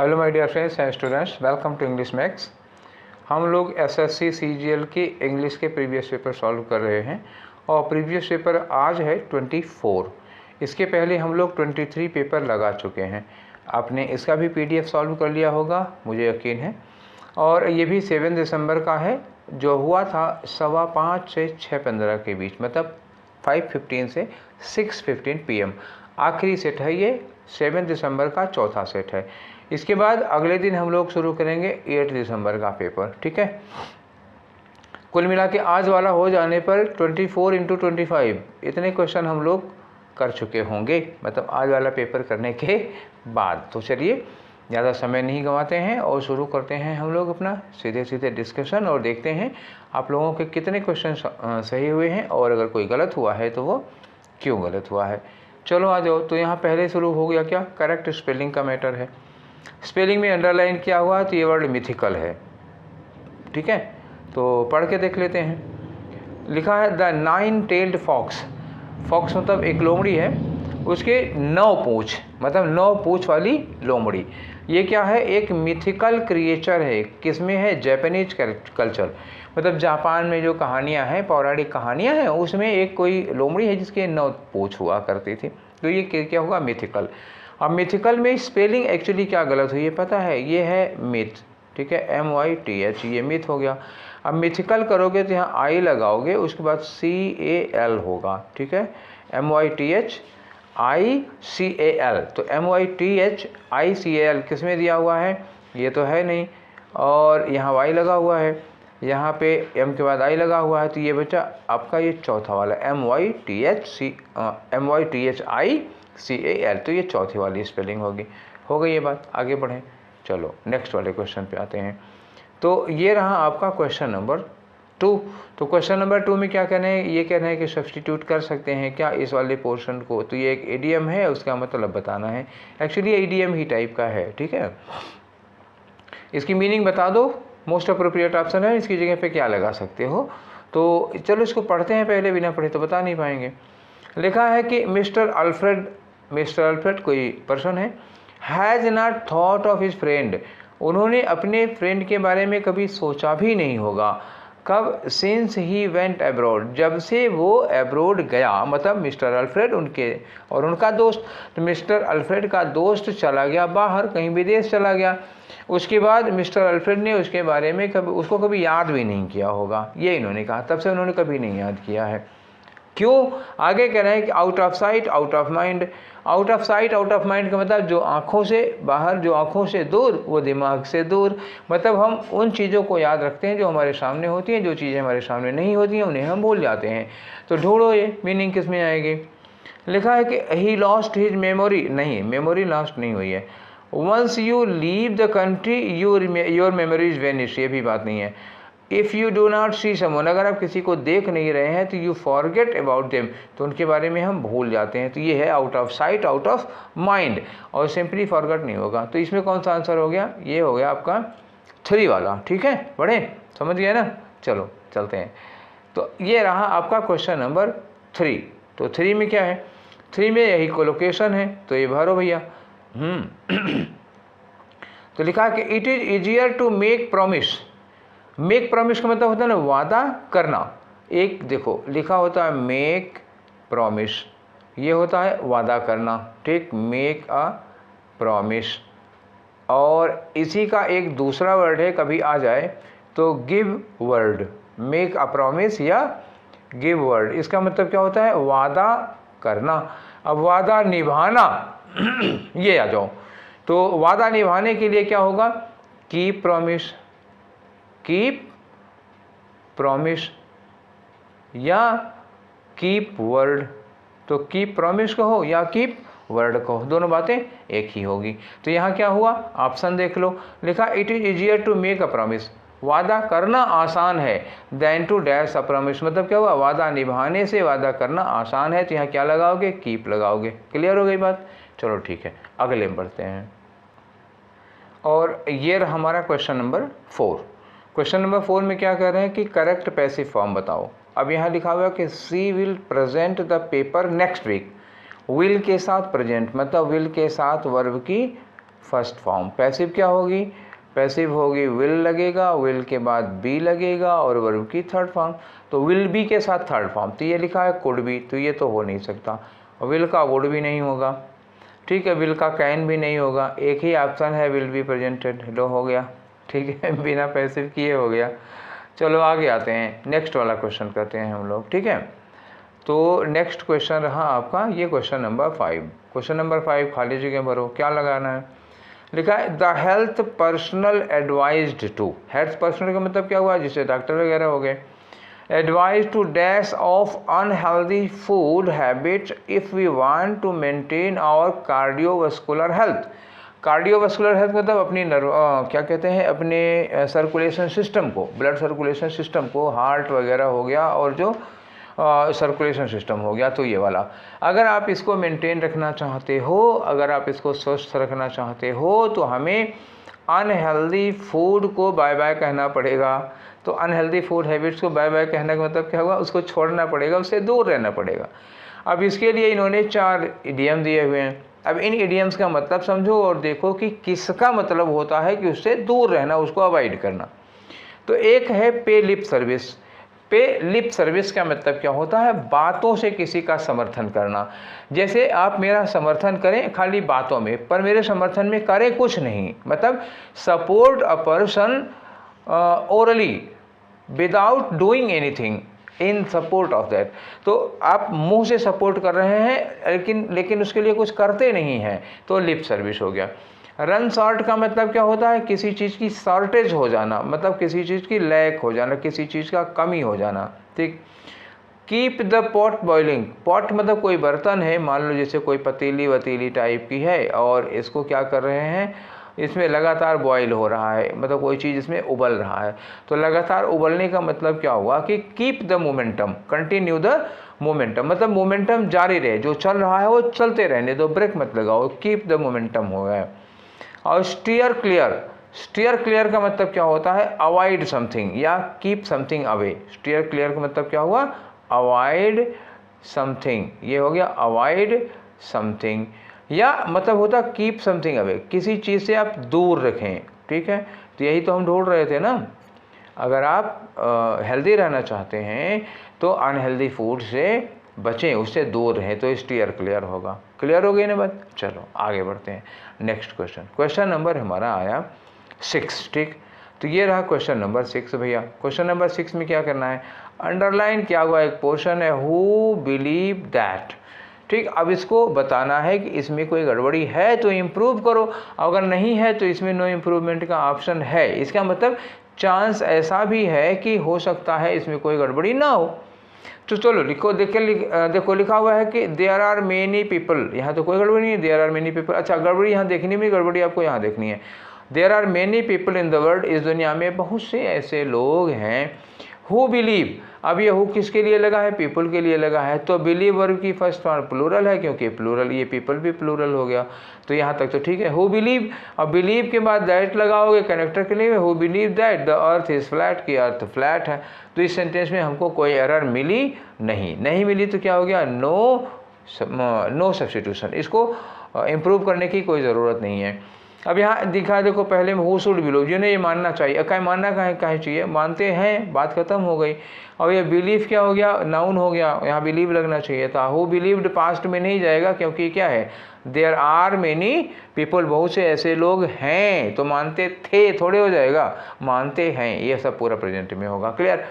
Hello my dear friends and students, welcome to English max. हम लोग SSC CGL की English के previous paper solve कर रहे हैं और प्रीवियस पेपर आज है 24। इसके पहले हम लोग 23 पेपर लगा चुके हैं। आपने इसका भी पीडीएफ सॉल्व कर लिया होगा, मुझे यकीन है। और ये भी 7 दिसंबर का है, जो हुआ था 5:15 से 6:15 के बीच, मतलब 5:15 से 6:15 PM। आखिरी सेट है ये, 7 दिसंबर का चौथा सेट है। इसके बाद अगले दिन हम लोग शुरू करेंगे 8 दिसंबर का पेपर, ठीक है। कुल मिला के आज वाला हो जाने पर 24 × 25 इतने क्वेश्चन हम लोग कर चुके होंगे, मतलब आज वाला पेपर करने के बाद। तो चलिए ज़्यादा समय नहीं गंवाते हैं और शुरू करते हैं हम लोग अपना सीधे सीधे डिस्कशन, और देखते हैं आप लोगों के कितने क्वेश्चन सही हुए हैं और अगर कोई गलत हुआ है तो वो क्यों गलत हुआ है। चलो आ जाओ। तो यहाँ पहले शुरू हो गया क्या, करेक्ट स्पेलिंग का मैटर है। स्पेलिंग में अंडरलाइन किया हुआ तो ये वर्ड मिथिकल है, ठीक है। तो पढ़ के देख लेते हैं। लिखा है द 9-tailed फॉक्स। फॉक्स मतलब एक लोमड़ी है, उसके 9 पूँछ, मतलब 9 पूँछ वाली लोमड़ी। ये क्या है, एक मिथिकल क्रिएचर है। किसमें है, जापानीज कल्चर, मतलब जापान में जो कहानियाँ हैं, पौराणिक कहानियाँ हैं, उसमें एक कोई लोमड़ी है जिसके 9 पूँछ हुआ करती थी। तो ये क्या होगा, मिथिकल। अब मिथिकल में स्पेलिंग एक्चुअली क्या गलत हुई है पता है, ये है मिथ, ठीक है, MYTH, ये मिथ हो गया। अब मिथिकल करोगे तो यहाँ आई लगाओगे, उसके बाद CAL होगा, ठीक है, MYTH ICAL। तो MYTH ICAL किस में दिया हुआ है, ये तो है नहीं, और यहाँ Y लगा हुआ है, यहाँ पे M के बाद I लगा हुआ है, तो ये बच्चा आपका ये चौथा वाला MYTH ICAL, तो ये चौथी वाली स्पेलिंग होगी। हो गई ये बात, आगे बढ़ें। चलो नेक्स्ट वाले क्वेश्चन पे आते हैं। तो ये रहा आपका क्वेश्चन नंबर 2। तो क्वेश्चन नंबर 2 में क्या कहना है, ये कहना है कि सब्स्टिट्यूट कर सकते हैं क्या इस वाले पोर्शन को। तो ये एक इडियम है, उसका मतलब बताना है। एक्चुअली ये इडियम ही टाइप का है, ठीक है। इसकी मीनिंग बता दो, मोस्ट अप्रोप्रिएट ऑप्शन है, इसकी जगह पे क्या लगा सकते हो। तो चलो इसको पढ़ते हैं पहले, बिना पढ़े तो बता नहीं पाएंगे। लिखा है कि मिस्टर अल्फ्रेड कोई पर्सन है, has not thought of his friend, उन्होंने अपने फ्रेंड के बारे में कभी सोचा भी नहीं होगा। कब, सिंस ही वेंट अब्रॉड, जब से वो अब्रॉड गया, मतलब मिस्टर अल्फ्रेड उनके और उनका दोस्त, तो मिस्टर अल्फ्रेड का दोस्त चला गया बाहर, कहीं विदेश चला गया। उसके बाद मिस्टर अल्फ्रेड ने उसके बारे में उसको कभी याद भी नहीं किया होगा, ये इन्होंने कहा। तब से उन्होंने कभी नहीं याद किया है। क्यों, आगे कह रहे हैं कि out of sight out of mind. Out of sight out of mind का मतलब जो आँखों से बाहर, जो आँखों से दूर, वो दिमाग से दूर। मतलब हम उन चीज़ों को याद रखते हैं जो हमारे सामने होती हैं, जो चीज़ें हमारे सामने नहीं होती हैं उन्हें हम भूल जाते हैं। तो ढूंढो ये मीनिंग किस में आएगी। लिखा है कि ही लॉस्ट हिज मेमोरी, नहीं, मेमोरी लॉस्ट नहीं हुई है। Once you leave the country your memories vanish, ये भी बात नहीं है। If you do not see someone, अगर आप किसी को देख नहीं रहे हैं तो यू फॉरगेट अबाउट देम, तो उनके बारे में हम भूल जाते हैं। तो ये है out of sight out of mind, और सिंपली फॉरगेट नहीं होगा। तो इसमें कौन सा आंसर हो गया, ये हो गया आपका 3 वाला, ठीक है। बढ़े, समझ गए ना। चलो चलते हैं। तो ये रहा आपका क्वेश्चन नंबर 3। तो 3 में क्या है, 3 में यही कोलोकेशन है, तो ये भरो भैया। तो लिखा कि it is easier to make promise. Make promise का मतलब होता है ना वादा करना। एक देखो लिखा होता है मेक प्रॉमिस, ये होता है वादा करना, ठीक, मेक अ प्रॉमिस। और इसी का एक दूसरा वर्ड है, कभी आ जाए तो give word, make a promise या गिव वर्ड, इसका मतलब क्या होता है, वादा करना। अब वादा निभाना ये आ जाओ। तो वादा निभाने के लिए क्या होगा, कीप प्रॉमिस, कीप प्रॉमिस या कीप वर्ड। तो कीप प्रॉमिस कहो या कीप वर्ड कहो, दोनों बातें एक ही होगी। तो यहाँ क्या हुआ, ऑप्शन देख लो। लिखा it is easier to make a promise, वादा करना आसान है, than to dash a promise, मतलब क्या हुआ, वादा निभाने से वादा करना आसान है। तो यहाँ क्या लगाओगे, कीप लगाओगे। क्लियर हो गई बात। चलो ठीक है, अगले में बढ़ते हैं। और ये रहा हमारा क्वेश्चन नंबर 4। क्वेश्चन नंबर 4 में क्या कह रहे हैं कि करेक्ट पैसिव फॉर्म बताओ। अब यहाँ लिखा हुआ है कि she will present the paper next week. Will के साथ प्रेजेंट, मतलब विल के साथ वर्ब की फर्स्ट फॉर्म। पैसिव क्या होगी? पैसिव होगी विल लगेगा, विल के बाद बी लगेगा और वर्ब की थर्ड फॉर्म। तो विल बी के साथ थर्ड फॉर्म, तो ये लिखा है कुड बी, तो ये तो हो नहीं सकता। विल का वुड भी नहीं होगा, ठीक है, विल का कैन भी नहीं होगा, एक ही ऑप्शन है विल बी प्रेजेंटेड। लो हो गया, ठीक है, बिना पैसिव किए हो गया। चलो आगे आते हैं, नेक्स्ट वाला क्वेश्चन करते हैं हम लोग, ठीक है। तो नेक्स्ट क्वेश्चन रहा आपका ये क्वेश्चन नंबर 5। क्वेश्चन नंबर 5 खाली जगह भरो, क्या लगाना है? लिखा है the health personal advised to. Health personal का मतलब क्या हुआ? जिससे डॉक्टर वगैरह हो गए। Advise to dash of unhealthy food habits if we want to maintain our cardiovascular health. Cardiovascular health मतलब अपनी क्या कहते हैं, अपने सर्कुलेशन सिस्टम को, ब्लड सर्कुलेशन सिस्टम को, हार्ट वगैरह हो गया और जो सर्कुलेशन सिस्टम हो गया, तो ये वाला अगर आप इसको मेंटेन रखना चाहते हो, अगर आप इसको स्वस्थ रखना चाहते हो, तो हमें अनहेल्दी फूड को बाय बाय कहना पड़ेगा। तो अनहेल्दी फूड हैबिट्स को बाय बाय कहने का मतलब क्या हुआ? उसको छोड़ना पड़ेगा, उससे दूर रहना पड़ेगा। अब इसके लिए इन्होंने 4 इडियम दिए हुए हैं। अब इन इडियम्स का मतलब समझो और देखो कि किसका मतलब होता है कि उससे दूर रहना, उसको अवॉइड करना। तो एक है पे लिप सर्विस। पे लिप सर्विस का मतलब क्या होता है? बातों से किसी का समर्थन करना। जैसे आप मेरा समर्थन करें खाली बातों में, पर मेरे समर्थन में करें कुछ नहीं, मतलब support a person orally without doing anything in support of that. तो आप मुंह से सपोर्ट कर रहे हैं लेकिन उसके लिए कुछ करते नहीं हैं, तो लिप सर्विस हो गया। रन शॉर्ट का मतलब क्या होता है? किसी चीज़ की शॉर्टेज हो जाना, मतलब किसी चीज़ की लैक हो जाना, किसी चीज़ का कमी हो जाना, ठीक। Keep the pot boiling. Pot मतलब कोई बर्तन है, मान लो जैसे कोई पतीली वतीली टाइप की है और इसको क्या कर रहे हैं, इसमें लगातार बॉयल हो रहा है, मतलब कोई चीज़ इसमें उबल रहा है। तो लगातार उबलने का मतलब क्या हुआ कि keep the momentum, continue the momentum, मतलब मोमेंटम जारी रहे, जो चल रहा है वो चलते रहने दो, ब्रेक मत लगाओ, कीप द मोमेंटम हो गया। और स्टीयर क्लियर, स्टीयर क्लियर का मतलब क्या होता है? अवॉइड समथिंग या keep something away. Steer clear का मतलब क्या हुआ? अवॉइड समथिंग, ये हो गया अवॉइड समथिंग, या मतलब होता कीप समथिंग अवे, किसी चीज़ से आप दूर रखें, ठीक है। तो यही तो हम ढूंढ रहे थे ना, अगर आप हेल्दी रहना चाहते हैं तो अनहेल्दी फूड से बचें, उससे दूर रहें, तो स्टीयर क्लियर होगा। क्लियर हो गई ना बात? चलो आगे बढ़ते हैं, नेक्स्ट क्वेश्चन। क्वेश्चन नंबर हमारा आया 6, ठीक। तो ये रहा क्वेश्चन नंबर 6 भैया। क्वेश्चन नंबर 6 में क्या करना है? अंडरलाइन किया हुआ एक पोर्शन है, हु बिलीव दैट, ठीक। अब इसको बताना है कि इसमें कोई गड़बड़ी है तो इम्प्रूव करो, अगर नहीं है तो इसमें नो इम्प्रूवमेंट का ऑप्शन है। इसका मतलब चांस ऐसा भी है कि हो सकता है इसमें कोई गड़बड़ी ना हो। तो चलो लिखो, देखो लिखा हुआ है कि देयर आर मेनी पीपल, यहाँ तो कोई गड़बड़ी नहीं है, देयर आर मेनी पीपल। अच्छा, गड़बड़ी यहाँ देखनी भी, गड़बड़ी आपको यहाँ देखनी है। There are many people in the world, इस दुनिया में बहुत से ऐसे लोग हैं, हु बिलीव। अब ये हु किसके लिए लगा है? पीपल के लिए लगा है। तो बिलीव वर्ब की फर्स्ट फॉर्म प्लूरल है, क्योंकि प्लूरल, ये पीपल भी प्लूरल हो गया, तो यहाँ तक तो ठीक है। हु बिलीव, अब बिलीव के बाद दैट लगाओगे कनेक्टर के लिए, who believe that the earth is flat, की अर्थ फ्लैट है। तो इस सेंटेंस में हमको कोई एरर मिली नहीं मिली, तो क्या हो गया? No substitution. इसको इम्प्रूव करने की कोई ज़रूरत नहीं है। अब यहाँ दिखा देखो, पहले में हु शुड बिलीव, जिन्हें ये मानना चाहिए, कहीं मानना कहीं चाहिए, मानते हैं, बात खत्म हो गई। और ये बिलीव क्या हो गया? नाउन हो गया, यहाँ बिलीव लगना चाहिए था। हु बिलीव्ड पास्ट में नहीं जाएगा, क्योंकि क्या है? देयर आर मेनी पीपल, बहुत से ऐसे लोग हैं, तो मानते थे थोड़े हो जाएगा, मानते हैं, ये सब पूरा प्रेजेंट में होगा। क्लियर?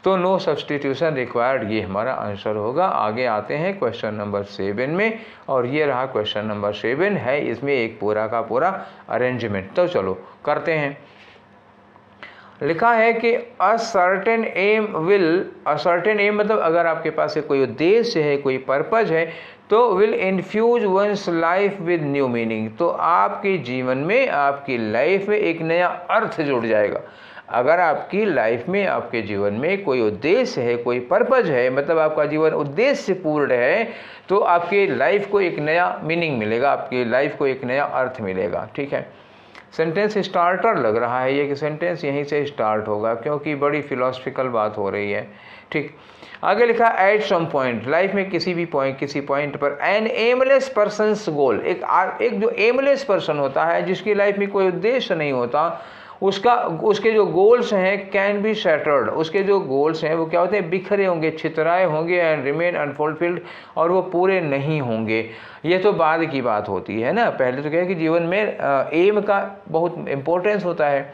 तो नो सब्स्टिट्यूशन रिक्वायर्ड, ये हमारा आंसर होगा। आगे आते हैं क्वेश्चन नंबर 7 में, और ये रहा क्वेश्चन नंबर 7 है, इसमें एक पूरा का पूरा अरेंजमेंट। तो चलो करते हैं। लिखा है कि a certain aim will, a certain aim मतलब अगर आपके पास कोई उद्देश्य है, कोई पर्पज है, तो will infuse one's life with new meaning, तो आपके जीवन में, आपकी लाइफ में एक नया अर्थ जुड़ जाएगा। अगर आपकी लाइफ में, आपके जीवन में कोई उद्देश्य है, कोई पर्पज है, मतलब आपका जीवन उद्देश्य पूर्ण है, तो आपकी लाइफ को एक नया मीनिंग मिलेगा, आपकी लाइफ को एक नया अर्थ मिलेगा, ठीक है। सेंटेंस स्टार्टर लग रहा है ये, कि सेंटेंस यहीं से स्टार्ट होगा, क्योंकि बड़ी फिलोसफिकल बात हो रही है, ठीक। आगे लिखा एट सम पॉइंट, लाइफ में किसी भी पॉइंट, किसी पॉइंट पर एन एमलेस पर्सनस गोल, एक जो एमलेस पर्सन होता है जिसकी लाइफ में कोई उद्देश्य नहीं होता, उसके जो गोल्स हैं कैन बी शैटर्ड, उसके जो गोल्स हैं वो क्या होते हैं, बिखरे होंगे, छितराए होंगे, एंड रिमेन अनफुलफिल्ड, और वो पूरे नहीं होंगे। ये तो बाद की बात होती है ना, पहले तो क्या है कि जीवन में एम का बहुत इंपॉर्टेंस होता है।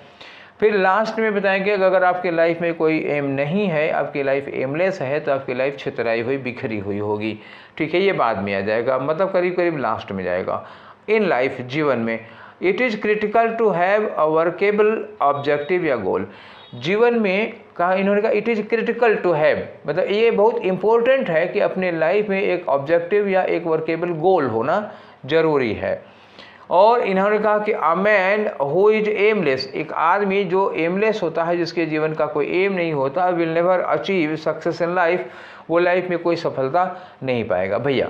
फिर लास्ट में बताएंगे कि अगर आपकी लाइफ में कोई एम नहीं है, आपकी लाइफ एमलेस है, तो आपकी लाइफ छितराई हुई, बिखरी हुई होगी। ठीक है, ये बाद में आ जाएगा, मतलब करीब करीब लास्ट में जाएगा। इन लाइफ, जीवन में, it is critical to have a workable objective या गोल। जीवन में कहा, इन्होंने कहा it is critical to have, मतलब ये बहुत इंपॉर्टेंट है कि अपने लाइफ में एक ऑब्जेक्टिव या एक वर्केबल गोल होना ज़रूरी है। और इन्होंने कहा कि a man who is aimless, एक आदमी जो एमलेस होता है, जिसके जीवन का कोई एम नहीं होता, will never achieve success in life, वो लाइफ में कोई सफलता नहीं पाएगा। भैया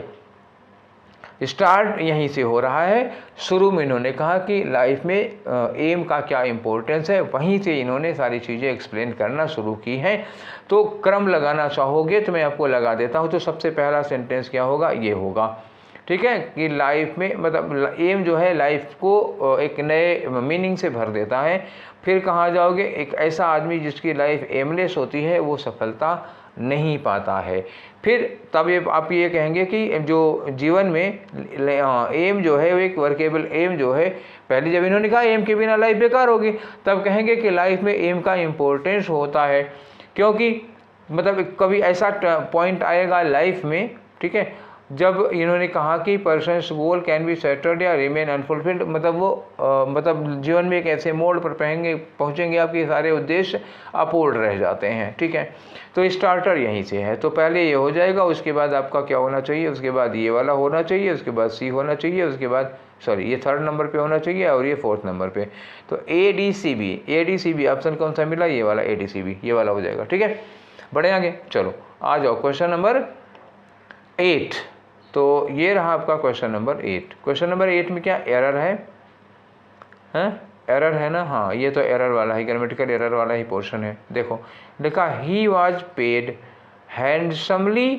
स्टार्ट यहीं से हो रहा है। शुरू में इन्होंने कहा कि लाइफ में एम का क्या इम्पोर्टेंस है, वहीं से इन्होंने सारी चीज़ें एक्सप्लेन करना शुरू की हैं। तो क्रम लगाना चाहोगे तो मैं आपको लगा देता हूँ। तो सबसे पहला सेंटेंस क्या होगा, ये होगा, ठीक है, कि लाइफ में मतलब एम जो है लाइफ को एक नए मीनिंग से भर देता है। फिर कहाँ जाओगे, एक ऐसा आदमी जिसकी लाइफ एमलेस होती है वो सफलता नहीं पाता है। फिर तब ये आप ये कहेंगे कि जो जीवन में एम जो है वो एक वर्केबल एम जो है, पहले जब इन्होंने कहा एम के बिना लाइफ बेकार होगी, तब कहेंगे कि लाइफ में एम का इम्पोर्टेंस होता है, क्योंकि मतलब कभी ऐसा पॉइंट आएगा लाइफ में, ठीक है, जब इन्होंने कहा कि persons goal can be settled या रिमेन अनफुलफिल्ड, मतलब वो मतलब जीवन में एक ऐसे मोड़ पर पहुँचेंगे आपके सारे उद्देश्य अपूर्ण रह जाते हैं। ठीक है, तो स्टार्टर यहीं से है। तो पहले ये हो जाएगा, उसके बाद आपका क्या होना चाहिए, उसके बाद ये वाला होना चाहिए, उसके बाद सी होना चाहिए, उसके बाद ये थर्ड नंबर पे होना चाहिए और ये फोर्थ नंबर पे। तो ADCB ऑप्शन कौन सा मिला, ये वाला ADCB, ये वाला हो जाएगा। ठीक है, बढ़े आगे, चलो आ जाओ क्वेश्चन नंबर 8। तो ये रहा आपका क्वेश्चन नंबर 8। क्वेश्चन नंबर 8 में क्या एरर है, एरर है ना, हाँ ये तो एरर वाला है, ग्रामेटिकल एरर वाला ही पोर्शन है। देखो लिखा ही was paid handsomely,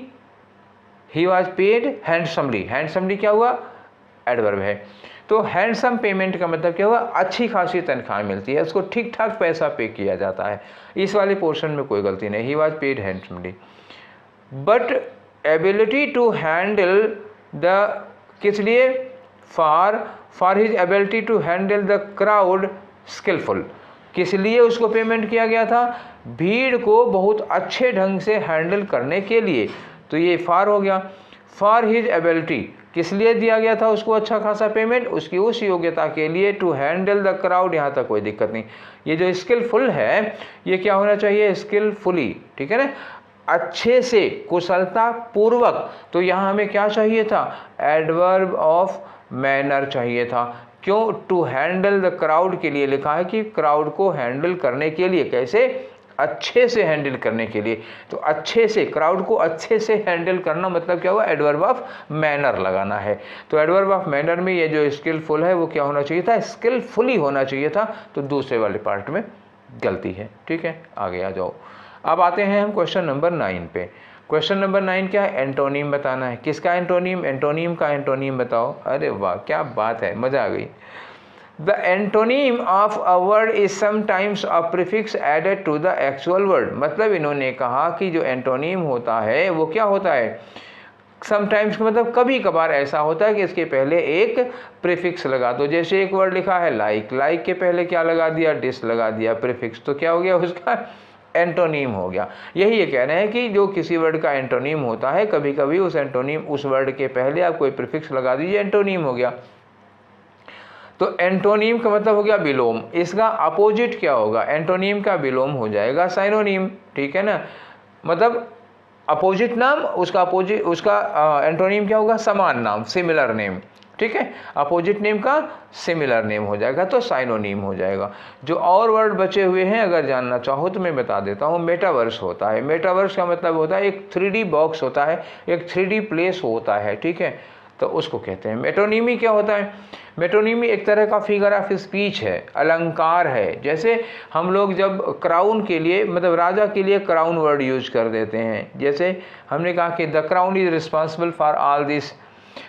he was paid handsomely, handsomely क्या हुआ, एडवर्ब है। तो हैंडसम पेमेंट का मतलब क्या हुआ, अच्छी खासी तनख्वाह मिलती है, उसको ठीक ठाक पैसा पे किया जाता है। इस वाले पोर्शन में कोई गलती नहीं, he was paid handsomely. But ability to handle the, किस लिए, for his ability to handle the crowd skillful, किस लिए उसको पेमेंट किया गया था, भीड़ को बहुत अच्छे ढंग से हैंडल करने के लिए। तो ये फॉर हो गया। फॉर हिज एबिलिटी, किस लिए दिया गया था उसको अच्छा खासा पेमेंट, उसकी उस योग्यता के लिए, टू हैंडल द क्राउड, यहाँ तक कोई दिक्कत नहीं। ये जो स्किलफुल है ये क्या होना चाहिए, स्किलफुली, ठीक है ना, अच्छे से, कुशलता पूर्वक। तो यहाँ हमें क्या चाहिए था, एडवर्ब ऑफ मैनर चाहिए था। क्यों, टू हैंडल द क्राउड के लिए लिखा है कि क्राउड को हैंडल करने के लिए, कैसे, अच्छे से हैंडल करने के लिए। तो अच्छे से, क्राउड को अच्छे से हैंडल करना मतलब क्या हुआ, एडवर्ब ऑफ मैनर लगाना है। तो एडवर्ब ऑफ मैनर में ये जो स्किलफुल है वो क्या होना चाहिए था, स्किलफुली होना चाहिए था। तो दूसरे वाले पार्ट में गलती है। ठीक है, आगे आ जाओ। अब आते हैं हम क्वेश्चन नंबर 9 पे। क्वेश्चन नंबर 9 क्या है, एंटोनीम बताना है। किसका एंटोनीम, एंटोनीम का एंटोनीम बताओ। अरे वाह क्या बात है, मज़ा आ गई। The antonym of a word is sometimes a prefix added to the actual word. मतलब इन्होंने कहा कि जो एंटोनीम होता है वो क्या होता है, समटाइम्स का मतलब कभी कभार ऐसा होता है कि इसके पहले एक प्रीफिक्स लगा दो। जैसे एक वर्ड लिखा है लाइक, लाइक के पहले क्या लगा दिया, डिस लगा दिया, प्रीफिक्स, तो क्या हो गया, उसका एंटोनीम हो गया। यही ये कह रहे हैं कि जो किसी वर्ड का एंटोनीम होता है, कभी कभी उस एंटोनीम, उस वर्ड के पहले आप कोई प्रीफिक्स लगा दीजिए, एंटोनीम हो गया। तो एंटोनीम का मतलब हो गया विलोम। इसका अपोजिट क्या होगा, एंटोनीम का विलोम हो जाएगा साइनोनीम। ठीक है ना, मतलब अपोजिट नाम, उसका अपोजिट, उसका एंटोनीम क्या होगा, समान नाम, सिमिलर नेम। ठीक है, अपोजिट नेम का सिमिलर नेम हो जाएगा, तो साइनोनीम हो जाएगा। जो और वर्ड बचे हुए हैं अगर जानना चाहो तो मैं बता देता हूँ। मेटावर्स होता है, मेटावर्स का मतलब होता है एक 3D बॉक्स होता है, एक 3D प्लेस होता है। ठीक है, तो उसको कहते हैं। मेटोनिमी क्या होता है? मेटोनिमी एक तरह का फिगर ऑफ स्पीच है, अलंकार है। जैसे हम लोग जब क्राउन के लिए, मतलब राजा के लिए क्राउन वर्ड यूज कर देते हैं, जैसे हमने कहा कि the crown is responsible for all this,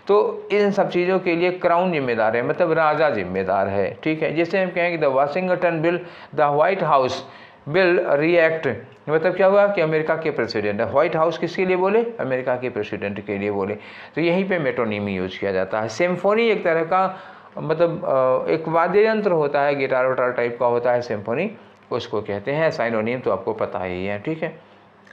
तो इन सब चीज़ों के लिए क्राउन जिम्मेदार है, मतलब राजा जिम्मेदार है, ठीक है। जैसे हम कहेंगे the Washington bill, the white house bill react, मतलब क्या हुआ कि अमेरिका के प्रेसिडेंट है। व्हाइट हाउस किसके लिए बोले? अमेरिका के प्रेसिडेंट के लिए बोले। तो यहीं पे मेटोनिमी यूज किया जाता है। सिम्फोनी एक तरह का, मतलब एक वाद्य यंत्र होता है, गिटार वटार टाइप का होता है सिम्फोनी, उसको कहते हैं। साइनोनिम तो आपको पता ही है, ठीक है।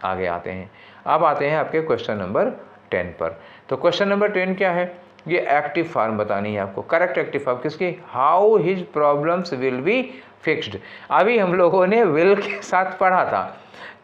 आगे आते हैं, अब आते हैं आपके क्वेश्चन नंबर 10 पर। तो क्वेश्चन नंबर 10 क्या है? ये एक्टिव फॉर्म बतानी है आपको। करेक्ट एक्टिव फॉर्म किसकी? How his problems will be fixed. अभी हम लोगों ने विल के साथ पढ़ा था,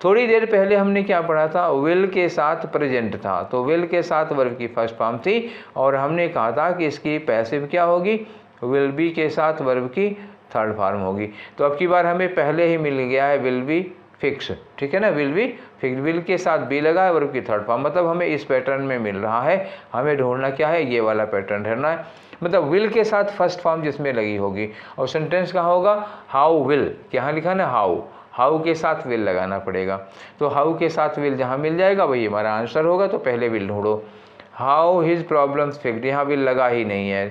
थोड़ी देर पहले हमने क्या पढ़ा था? विल के साथ प्रेजेंट था, तो विल के साथ वर्ब की फर्स्ट फॉर्म थी, और हमने कहा था कि इसकी पैसिव क्या होगी? विल बी के साथ वर्ब की थर्ड फॉर्म होगी। तो अब की बार हमें पहले ही मिल गया है विल बी फिक्स, ठीक है ना। विल बी फिक्स, विल के साथ बी लगा है, वर्ब की थर्ड फॉर्म, मतलब हमें इस पैटर्न में मिल रहा है। हमें ढूंढना क्या है? ये वाला पैटर्न ढूंढना है, मतलब विल के साथ फर्स्ट फॉर्म जिसमें लगी होगी। और सेंटेंस कहाँ होगा? हाउ विल, यहाँ लिखा ना हाउ, हाउ के साथ विल लगाना पड़ेगा। तो हाउ के साथ विल जहाँ मिल जाएगा वही हमारा आंसर होगा। तो पहले विल ढूंढो। हाउ हिज प्रॉब्लम्स फिक्स्ड, यहाँ विल लगा ही नहीं है,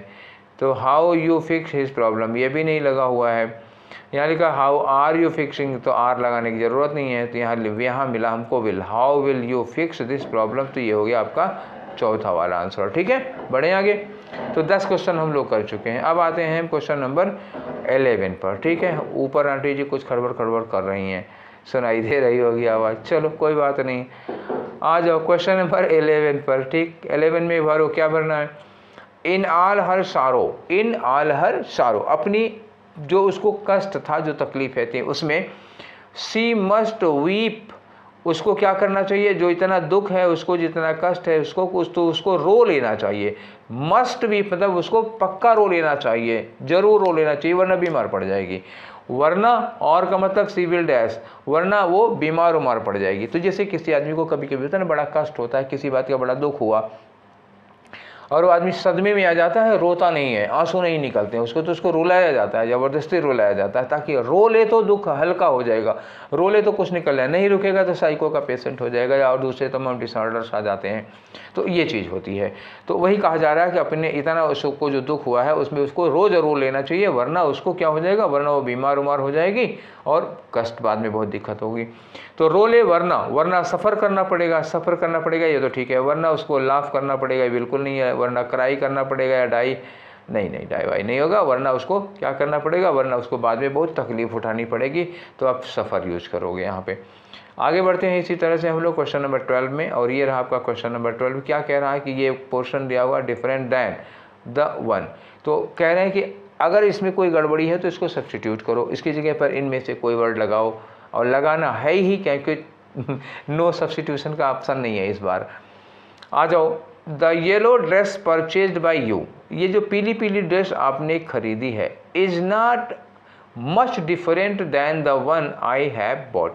तो how you fix his problem, ये भी नहीं लगा हुआ है। यहाँ लिखा हाउ आर यू फिक्सिंग, तो आर लगाने की ज़रूरत नहीं है, तो यहाँ मिला हमको will. How will you fix this problem, तो ये हो गया आपका चौथा वाला आंसर, ठीक है। बढ़े आगे। तो 10 क्वेश्चन हम लोग कर चुके हैं। अब आते हैं क्वेश्चन नंबर 11 पर, ठीक है। ऊपर आंटी जी कुछ खड़बड़ खड़बड़ कर रही हैं, सुनाई दे रही होगी आवाज़, चलो कोई बात नहीं। आ जाओ क्वेश्चन नंबर 11 पर, ठीक। 11 में भरो, क्या भरना है? इन ऑल हर सारो, इन ऑल हर सारो, अपनी जो उसको कष्ट था, जो तकलीफें थी उसमें, सी मस्ट वीप, उसको क्या करना चाहिए? जो इतना दुख है उसको, जितना कष्ट है उसको, कुछ तो उसको रो लेना चाहिए। मस्ट वीप मतलब उसको पक्का रो लेना चाहिए, जरूर रो लेना चाहिए, वरना बीमार पड़ जाएगी। वरना, और का मतलब सी विल डैश, वरना वो बीमार उमार पड़ जाएगी। तो जैसे किसी आदमी को कभी कभी होता है ना, बड़ा कष्ट होता है, किसी बात का बड़ा दुख हुआ, और वो आदमी सदमे में आ जाता है, रोता नहीं है, आंसू नहीं निकलते हैं उसको, तो उसको रुलाया जाता है, ज़बरदस्ती रुलाया जाता है, ताकि रो ले तो दुख हल्का हो जाएगा, रो ले तो कुछ निकल जाए, नहीं रुकेगा तो साइको का पेशेंट हो जाएगा, या और दूसरे तमाम डिसऑर्डर्स आ जाते हैं। तो ये चीज़ होती है। तो वही कहा जा रहा है कि अपने इतना उसको जो दुख हुआ है उसमें उसको रो जरूर लेना चाहिए, वरना उसको क्या हो जाएगा? वरना वो बीमार उमार हो जाएगी और कष्ट बाद में बहुत दिक्कत होगी। तो रो ले, वरना सफ़र करना पड़ेगा, सफ़र करना पड़ेगा, ये तो ठीक है। वरना उसको लाफ करना पड़ेगा, बिल्कुल नहीं है। वरना क्राई करना पड़ेगा, या डाई, नहीं डाई वाई नहीं होगा। वरना उसको क्या करना पड़ेगा? वरना उसको बाद में बहुत तकलीफ उठानी पड़ेगी। तो आप सफ़र यूज करोगे यहाँ पे। आगे बढ़ते हैं इसी तरह से हम लोग क्वेश्चन नंबर 12 में, और ये रहा आपका क्वेश्चन नंबर 12। क्या कह रहा है कि ये पोर्शन दिया हुआ डिफरेंट दैन द वन, तो कह रहे हैं कि अगर इसमें कोई गड़बड़ी है तो इसको सब्स्टिट्यूट करो, इसकी जगह पर इनमें से कोई वर्ड लगाओ, और लगाना है ही, क्योंकि नो सब्स्टिट्यूशन का ऑप्शन नहीं है इस बार। आ जाओ। The yellow dress purchased by you, ये जो पीली पीली ड्रेस आपने खरीदी है, is not much different than the one I have bought,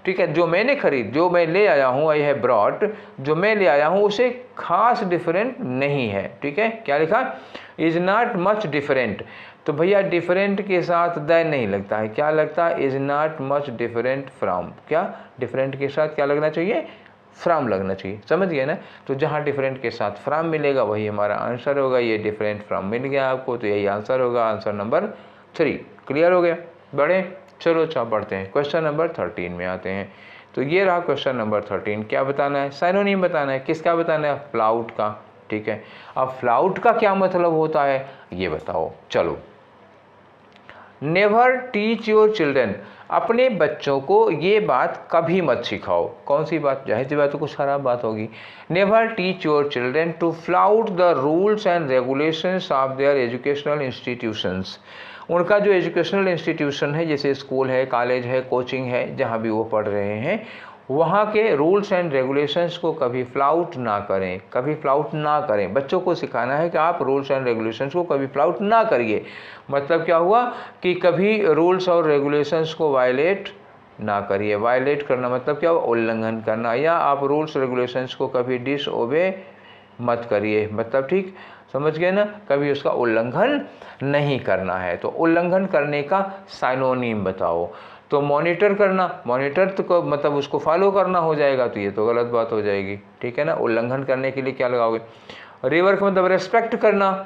ठीक है। जो मैंने खरीद, जो मैं ले आया हूँ, आई हैव ब्रॉट, जो मैं ले आया हूँ उसे खास डिफरेंट नहीं है, ठीक है। क्या लिखा? Is not much different. तो भैया डिफरेंट के साथ द नहीं लगता है, क्या लगता है? Is not much different from, क्या डिफरेंट के साथ क्या लगना चाहिए? फ्रॉम लगना चाहिए, समझ गए ना। तो जहाँ डिफरेंट के साथ फ्रॉम मिलेगा वही हमारा आंसर होगा। ये डिफरेंट फ्रॉम मिल गया आपको, तो यही आंसर होगा, आंसर नंबर 3। क्लियर हो गया? बढ़े, चलो अच्छा बढ़ते हैं क्वेश्चन नंबर 13 में आते हैं। तो ये रहा क्वेश्चन नंबर 13। क्या बताना है? साइनोनिम बताना है। किसका बताना है? फ्लाउट का, ठीक है। अब फ्लाउट का क्या मतलब होता है ये बताओ। चलो। नेवर टीच योर चिल्ड्रन, अपने बच्चों को ये बात कभी मत सिखाओ। कौन सी बात? जाहिर सी बात तो कुछ खराब बात होगी। Never teach your children to flout the rules and regulations of their educational institutions, उनका जो एजुकेशनल इंस्टीट्यूशन है, जैसे स्कूल है, कॉलेज है, कोचिंग है, जहाँ भी वो पढ़ रहे हैं, वहाँ के रूल्स एंड रेगुलेशंस को कभी फ्लाउट ना करें, कभी फ्लाउट ना करें। बच्चों को सिखाना है कि आप रूल्स एंड रेगुलेशंस को कभी फ्लाउट ना करिए। मतलब क्या हुआ कि कभी रूल्स और रेगुलेशंस को वायलेट ना करिए। वायलेट करना मतलब क्या हुआ? उल्लंघन करना। या आप रूल्स रेगुलेशंस को कभी डिसओबे मत करिए, मतलब ठीक समझ गए ना, कभी उसका उल्लंघन नहीं करना है। तो उल्लंघन करने का साइनोनिम बताओ। तो मॉनिटर करना, मॉनिटर तो मतलब उसको फॉलो करना हो जाएगा, तो ये तो गलत बात हो जाएगी, ठीक है ना। उल्लंघन करने के लिए क्या लगाओगे? रिवर का मतलब रेस्पेक्ट करना,